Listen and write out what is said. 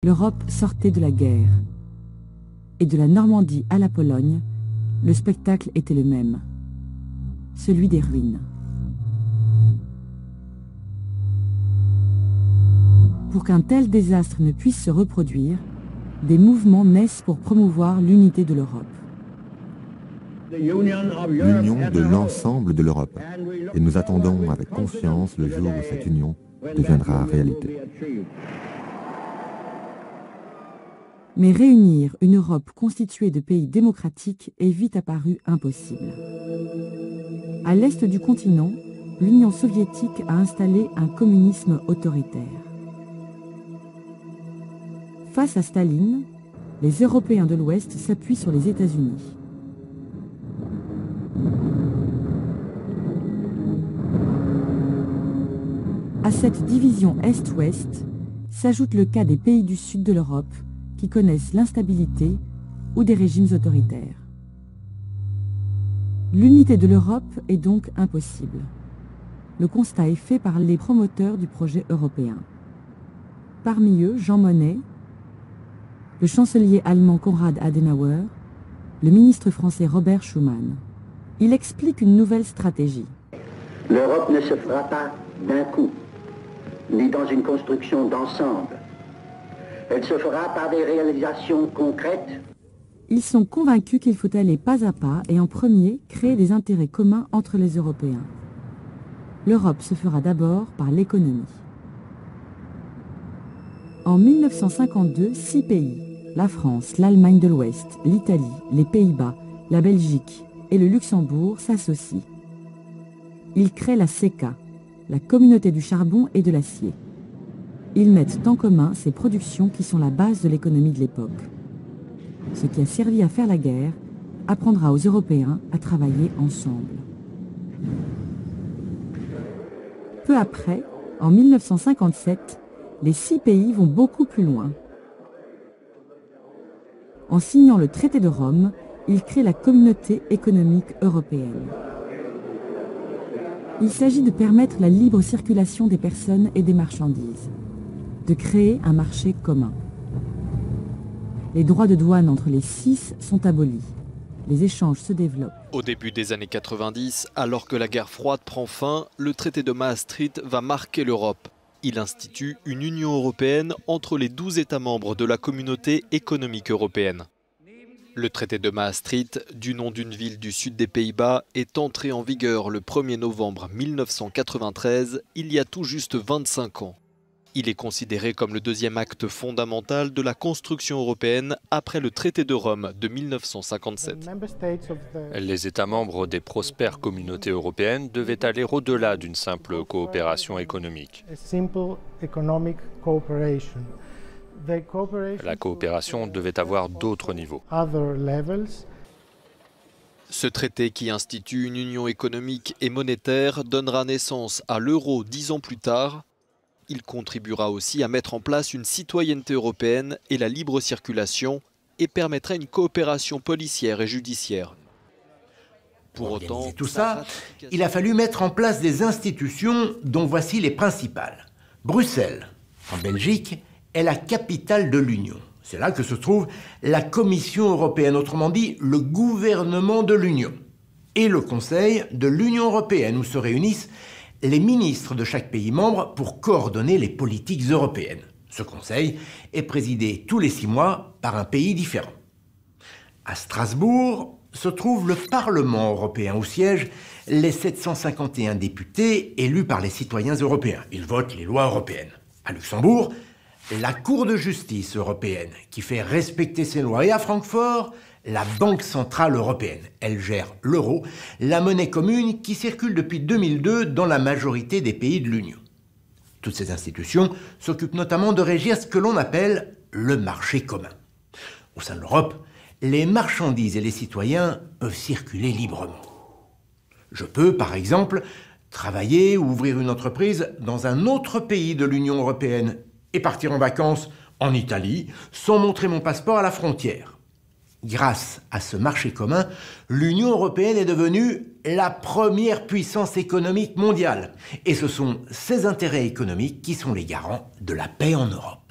L'Europe sortait de la guerre. Et de la Normandie à la Pologne, le spectacle était le même. Celui des ruines. Pour qu'un tel désastre ne puisse se reproduire, des mouvements naissent pour promouvoir l'unité de l'Europe. L'union de l'ensemble de l'Europe. Et nous attendons avec confiance le jour où cette union deviendra réalité. Mais réunir une Europe constituée de pays démocratiques est vite apparu impossible. À l'est du continent, l'Union soviétique a installé un communisme autoritaire. Face à Staline, les Européens de l'Ouest s'appuient sur les États-Unis. À cette division Est-Ouest s'ajoute le cas des pays du sud de l'Europe qui connaissent l'instabilité ou des régimes autoritaires. L'unité de l'Europe est donc impossible. Le constat est fait par les promoteurs du projet européen. Parmi eux, Jean Monnet, le chancelier allemand Konrad Adenauer, le ministre français Robert Schuman. Il explique une nouvelle stratégie. L'Europe ne se fera pas d'un coup, ni dans une construction d'ensemble. Elle se fera par des réalisations concrètes. Ils sont convaincus qu'il faut aller pas à pas et en premier créer des intérêts communs entre les Européens. L'Europe se fera d'abord par l'économie. En 1952, 6 pays, la France, l'Allemagne de l'Ouest, l'Italie, les Pays-Bas, la Belgique et le Luxembourg s'associent. Ils créent la CECA, la communauté du charbon et de l'acier. Ils mettent en commun ces productions qui sont la base de l'économie de l'époque. Ce qui a servi à faire la guerre apprendra aux Européens à travailler ensemble. Peu après, en 1957, les 6 pays vont beaucoup plus loin. En signant le traité de Rome, ils créent la communauté économique européenne. Il s'agit de permettre la libre circulation des personnes et des marchandises, de créer un marché commun. Les droits de douane entre les 6 sont abolis. Les échanges se développent. Au début des années 90, alors que la guerre froide prend fin, le traité de Maastricht va marquer l'Europe. Il institue une Union européenne entre les 12 États membres de la communauté économique européenne. Le traité de Maastricht, du nom d'une ville du sud des Pays-Bas, est entré en vigueur le 1er novembre 1993, il y a tout juste 25 ans. Il est considéré comme le deuxième acte fondamental de la construction européenne après le traité de Rome de 1957. Les États membres des prospères communautés européennes devaient aller au-delà d'une simple coopération économique. La coopération devait avoir d'autres niveaux. Ce traité qui institue une union économique et monétaire donnera naissance à l'euro 10 ans plus tard. Il contribuera aussi à mettre en place une citoyenneté européenne et la libre circulation et permettra une coopération policière et judiciaire. Pour autant, tout ça, il a fallu mettre en place des institutions dont voici les principales. Bruxelles, en Belgique, est la capitale de l'Union. C'est là que se trouve la Commission européenne, autrement dit le gouvernement de l'Union, et le Conseil de l'Union européenne, où se réunissent les ministres de chaque pays membre pour coordonner les politiques européennes. Ce conseil est présidé tous les 6 mois par un pays différent. À Strasbourg se trouve le Parlement européen où siègent les 751 députés élus par les citoyens européens. Ils votent les lois européennes. À Luxembourg, la Cour de justice européenne qui fait respecter ses lois. Et à Francfort, la Banque centrale européenne. Elle gère l'euro, la monnaie commune qui circule depuis 2002 dans la majorité des pays de l'Union. Toutes ces institutions s'occupent notamment de régir ce que l'on appelle le marché commun. Au sein de l'Europe, les marchandises et les citoyens peuvent circuler librement. Je peux, par exemple, travailler ou ouvrir une entreprise dans un autre pays de l'Union européenne et partir en vacances en Italie sans montrer mon passeport à la frontière. Grâce à ce marché commun, l'Union européenne est devenue la première puissance économique mondiale. Et ce sont ces intérêts économiques qui sont les garants de la paix en Europe.